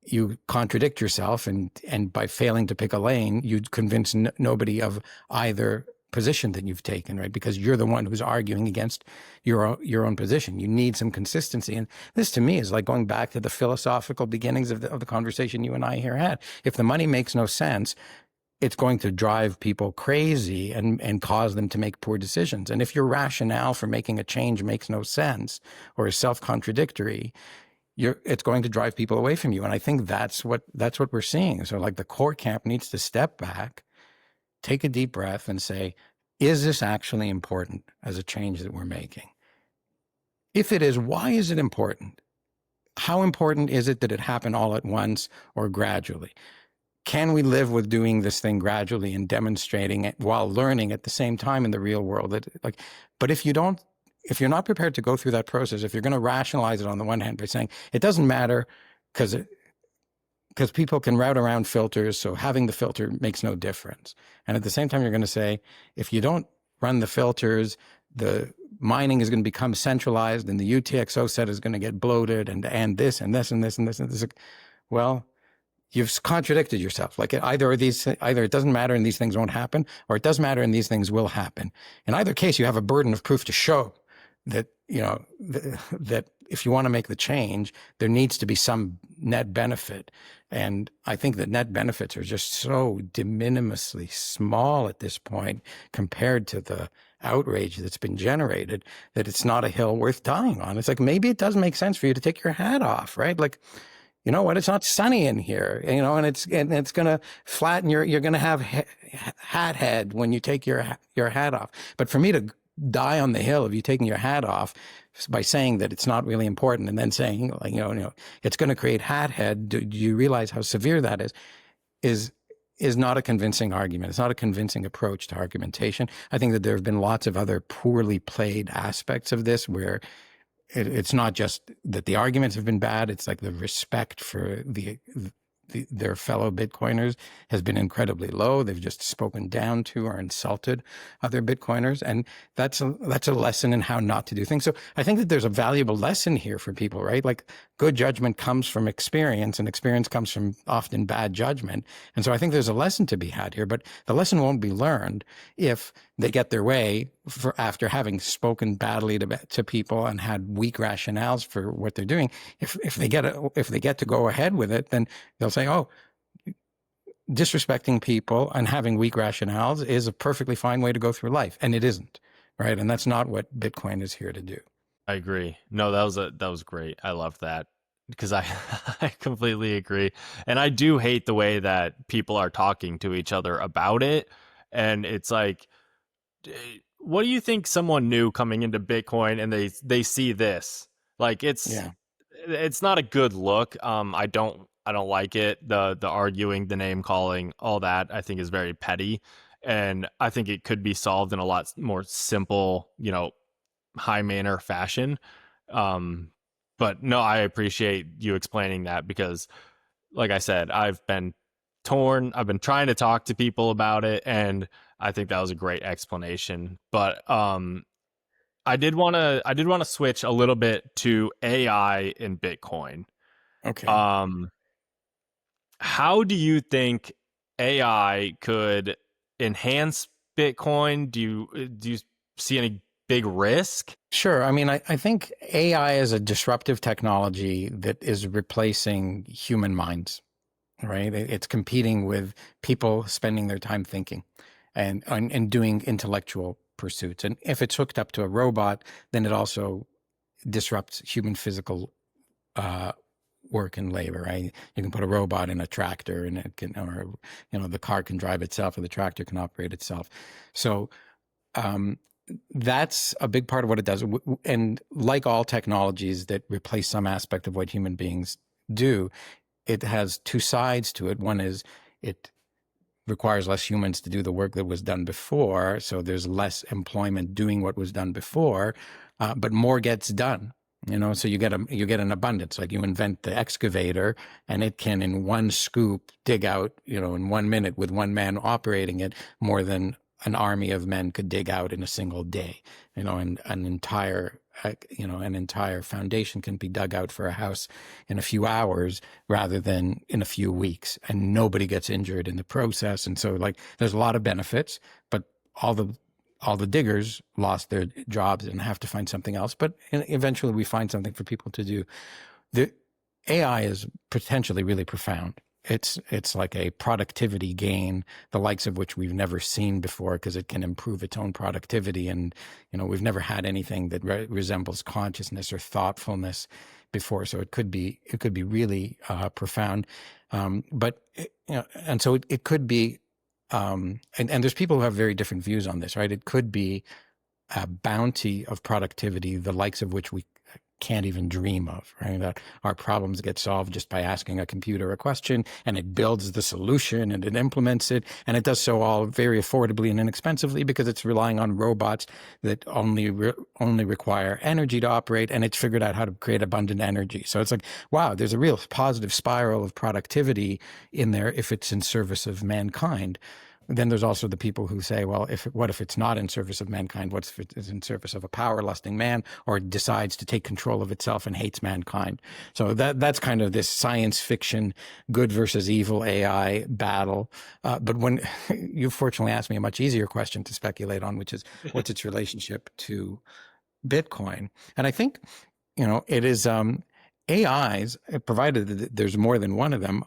you contradict yourself, and by failing to pick a lane, you convince nobody of either position that you've taken, right? Because you're the one who's arguing against your own position. You need some consistency. And this to me is like going back to the philosophical beginnings of the conversation you and I here had. If the money makes no sense, it's going to drive people crazy and cause them to make poor decisions. And if your rationale for making a change makes no sense or is self-contradictory, it's going to drive people away from you. And I think that's what we're seeing. So like the core camp needs to step back, take a deep breath and say, is this actually important as a change that we're making? If it is, why is it important? How important is it that it happen all at once or gradually? Can we live with doing this thing gradually and demonstrating it while learning at the same time in the real world? But if you're not prepared to go through that process, if you're going to rationalize it on the one hand by saying it doesn't matter because people can route around filters, so having the filter makes no difference. And at the same time, you're going to say, if you don't run the filters, the mining is going to become centralized and the UTXO set is going to get bloated and this and this and this and this and this. Well, you've contradicted yourself. Like either it doesn't matter and these things won't happen, or it does matter and these things will happen. In either case, you have a burden of proof to show that, that if you want to make the change, there needs to be some net benefit. And I think that net benefits are just so de minimisly small at this point compared to the outrage that's been generated that it's not a hill worth dying on. It's like, maybe it does make sense for you to take your hat off, right? Like, you know what? It's not sunny in here, and it's going to flatten you're going to have hat head when you take your hat off. But for me to die on the hill of you taking your hat off by saying that it's not really important and then saying, like, it's going to create hat head. Do you realize how severe that is not a convincing argument. It's not a convincing approach to argumentation. I think that there have been lots of other poorly played aspects of this where it's not just that the arguments have been bad. It's like the respect for their fellow Bitcoiners has been incredibly low. They've just spoken down to or insulted other Bitcoiners. And that's a lesson in how not to do things. So I think that there's a valuable lesson here for people, right? Like good judgment comes from experience and experience comes from often bad judgment. And so I think there's a lesson to be had here, but the lesson won't be learned if they get their way after having spoken badly to people and had weak rationales for what they're doing. If they get to go ahead with it, then they'll say, oh, disrespecting people and having weak rationales is a perfectly fine way to go through life. And it isn't, right? And that's not what Bitcoin is here to do. I agree. No, that was great. I loved that because I I completely agree. And I do hate the way that people are talking to each other about it. And it's like, what do you think someone new coming into Bitcoin and they see this? Like it's not a good look. I don't like it. The arguing, the name calling, all that I think is very petty. And I think it could be solved in a lot more simple, high manner fashion. But no, I appreciate you explaining that because like I said, I've been torn. I've been trying to talk to people about it, and I think that was a great explanation. But I did want to switch a little bit to AI in Bitcoin. Okay. How do you think AI could enhance Bitcoin? Do you see any big risk? Sure. I mean, I think AI is a disruptive technology that is replacing human minds, right? It's competing with people spending their time thinking and doing intellectual pursuits. And if it's hooked up to a robot, then it also disrupts human physical work and labor, right? You can put a robot in a tractor and it can, or, the car can drive itself or the tractor can operate itself. So, that's a big part of what it does. And like all technologies that replace some aspect of what human beings do, it has two sides to it. One is it requires less humans to do the work that was done before. So there's less employment doing what was done before, but more gets done. So you get an abundance. Like you invent the excavator and it can in one scoop dig out, in 1 minute with one man operating it more than an army of men could dig out in a single day, and an entire an entire foundation can be dug out for a house in a few hours rather than in a few weeks, and nobody gets injured in the process. And so, like, there's a lot of benefits, but all the diggers lost their jobs and have to find something else. But eventually, we find something for people to do. The AI is potentially really profound. It's like a productivity gain, the likes of which we've never seen before, because it can improve its own productivity. And, we've never had anything that resembles consciousness or thoughtfulness before. So it could be really profound. But, and so it could be, and there's people who have very different views on this, right? It could be a bounty of productivity, the likes of which we can't even dream of, right? That our problems get solved just by asking a computer a question, and it builds the solution and it implements it, and it does so all very affordably and inexpensively because it's relying on robots that only require energy to operate, and it's figured out how to create abundant energy. So it's like, wow, there's a real positive spiral of productivity in there if it's in service of mankind. Then there's also the people who say, well, what if it's not in service of mankind? What if it is in service of a power-lusting man, or it decides to take control of itself and hates mankind? So that's kind of this science fiction good versus evil AI battle. But when you fortunately asked me a much easier question to speculate on, which is what's its relationship to Bitcoin? And I think, it is AIs, provided that there's more than one of them,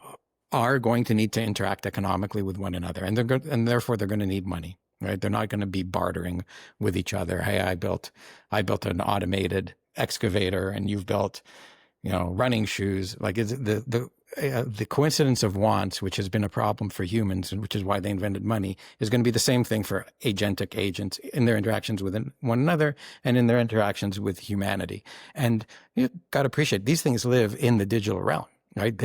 are going to need to interact economically with one another, and therefore they're going to need money, right? They're not going to be bartering with each other. Hey, I built an automated excavator, and you've built, running shoes. Like, is the coincidence of wants, which has been a problem for humans, and which is why they invented money, is going to be the same thing for agentic agents in their interactions with one another and in their interactions with humanity. And you got to appreciate these things live in the digital realm, right?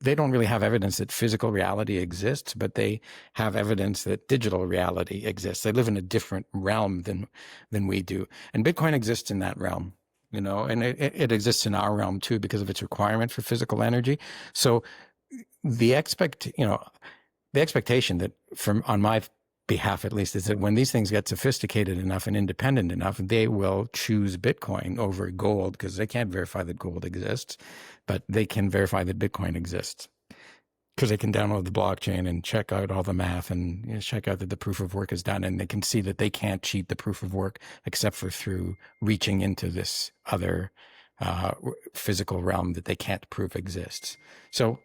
They don't really have evidence that physical reality exists, but they have evidence that digital reality exists. They live in a different realm than we do. And Bitcoin exists in that realm, and it exists in our realm too because of its requirement for physical energy. So the expectation that, on my behalf at least, is that when these things get sophisticated enough and independent enough, they will choose Bitcoin over gold, because they can't verify that gold exists, but they can verify that Bitcoin exists, because they can download the blockchain and check out all the math and check out that the proof of work is done, and they can see that they can't cheat the proof of work except for through reaching into this other physical realm that they can't prove exists. So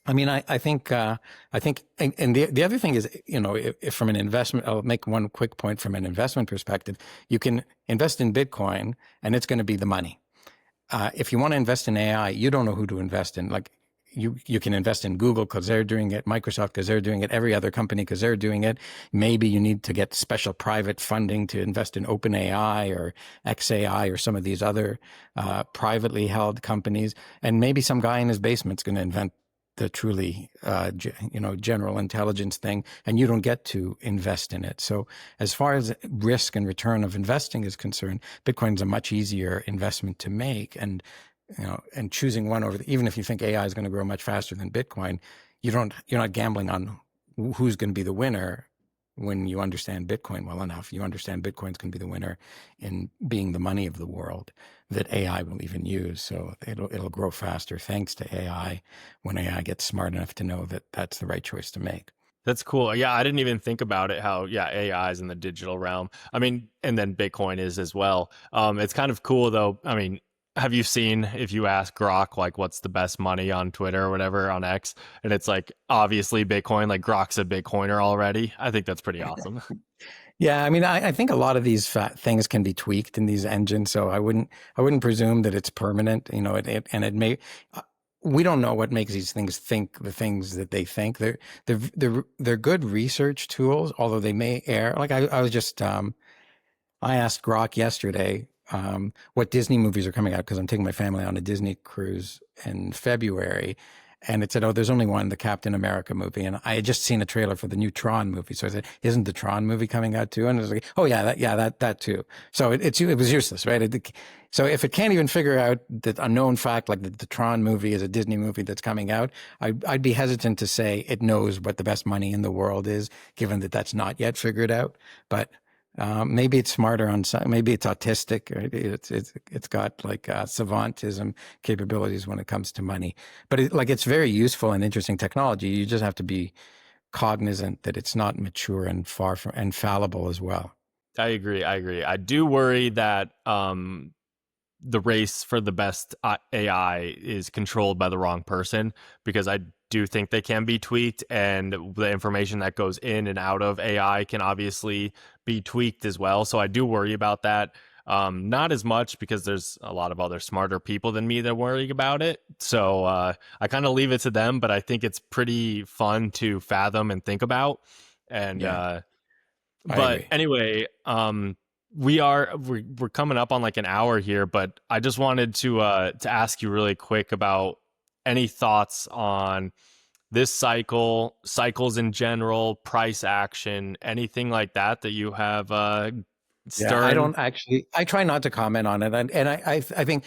I mean, I think, and the other thing is, if from an investment, I'll make one quick point from an investment perspective. You can invest in Bitcoin and it's going to be the money. If you want to invest in AI, you don't know who to invest in. Like, you can invest in Google because they're doing it, Microsoft because they're doing it, every other company because they're doing it. Maybe you need to get special private funding to invest in OpenAI or XAI or some of these other privately held companies. And maybe some guy in his basement's going to invent the truly, general intelligence thing, and you don't get to invest in it. So as far as risk and return of investing is concerned, Bitcoin's a much easier investment to make. And, and choosing one over even if you think AI is going to grow much faster than Bitcoin, you're not gambling on who's going to be the winner. When you understand Bitcoin well enough, you understand Bitcoin's going to be the winner in being the money of the world that AI will even use. So it'll grow faster thanks to AI when AI gets smart enough to know that that's the right choice to make. That's cool. Yeah, I didn't even think about it, how, AI is in the digital realm. I mean, and then Bitcoin is as well. It's kind of cool, though. I mean, have you seen, if you ask Grok, like, what's the best money on Twitter or whatever, on X, and it's like, obviously Bitcoin, like Grok's a Bitcoiner already. I think that's pretty awesome. Yeah, I mean, I think a lot of these things can be tweaked in these engines, so I wouldn't presume that it's permanent. It may. We don't know what makes these things think the things that they think. They're good research tools, although they may err. Like I was just I asked Grok yesterday what Disney movies are coming out, because I'm taking my family on a Disney cruise in February. And it said, oh, there's only one, the Captain America movie. And I had just seen a trailer for the new Tron movie. So I said, isn't the Tron movie coming out too? And it was like, oh yeah, that too. So it was useless, right? So if it can't even figure out that unknown fact, like the Tron movie is a Disney movie that's coming out, I'd be hesitant to say it knows what the best money in the world is, given that that's not yet figured out. But Maybe it's smarter on some, maybe it's autistic, or it's got like savantism capabilities when it comes to money. But it's very useful and interesting technology. You just have to be cognizant that it's not mature and far from and fallible as well. I agree. I agree. I do worry that the race for the best AI is controlled by the wrong person, because I do think they can be tweaked, and the information that goes in and out of AI can obviously be tweaked as well. So I do worry about that. Not as much, because there's a lot of other smarter people than me that worry about it. So I kind of leave it to them, but I think it's pretty fun to fathom and think about. And Yeah, I but agree. anyway, we're coming up on like an hour here, but I just wanted to ask you really quick about any thoughts on this cycle, cycles in general, price action, anything like that that you have Yeah, I stirring. don't actually. I try not to comment on it, and I think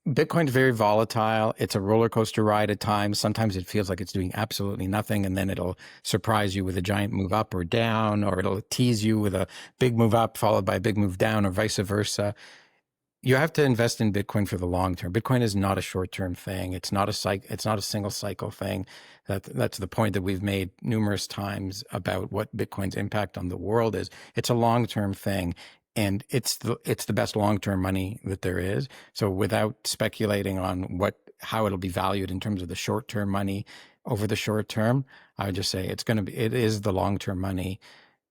Bitcoin's very volatile. It's a roller coaster ride at times. Sometimes it feels like it's doing absolutely nothing, and then it'll surprise you with a giant move up or down, or it'll tease you with a big move up followed by a big move down, or vice versa. You have to invest in Bitcoin for the long term. Bitcoin is not a short term thing. It's not it's not a single cycle thing. That's the point that we've made numerous times about what Bitcoin's impact on the world is. It's a long term thing, and it's the best long term money that there is. So without speculating on how it'll be valued in terms of the short term money over the short term, I would just say it is the long term money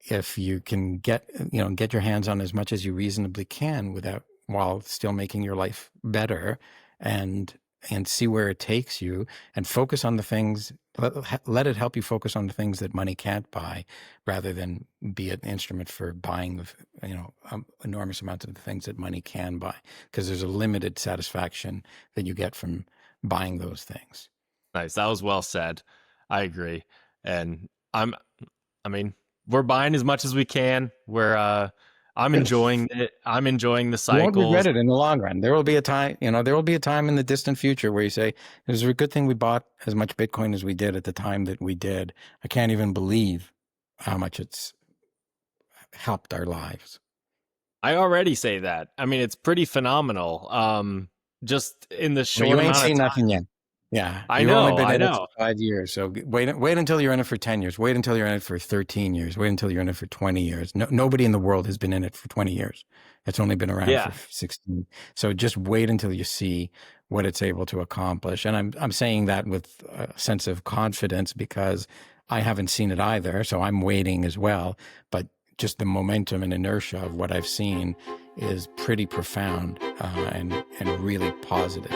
if you can get your hands on as much as you reasonably can without while still making your life better, and see where it takes you, and focus on the things, let it help you focus on the things that money can't buy, rather than be an instrument for buying enormous amounts of the things that money can buy, because there's a limited satisfaction that you get from buying those things. Nice. That was well said. I agree. And I mean, we're buying as much as we can. I'm Good. enjoying it. I'm enjoying the You won't regret cycles. it in the long run. There will be a time, there will be a time in the distant future where you say, it was a good thing we bought as much Bitcoin as we did at the time that we did. I can't even believe how much it's helped our lives. I already say that. I mean, it's pretty phenomenal. Just in the Well, short you ain't amount of seen time. nothing yet. Yeah, I you've only know, been I in it for know. 5 years. So wait until you're in it for 10 years. Wait until you're in it for 13 years. Wait until you're in it for 20 years. No, nobody in the world has been in it for 20 years. It's only been around for Yeah. 16. So just wait until you see what it's able to accomplish. And I'm saying that with a sense of confidence, because I haven't seen it either. So I'm waiting as well. But just the momentum and inertia of what I've seen is pretty profound, and really positive.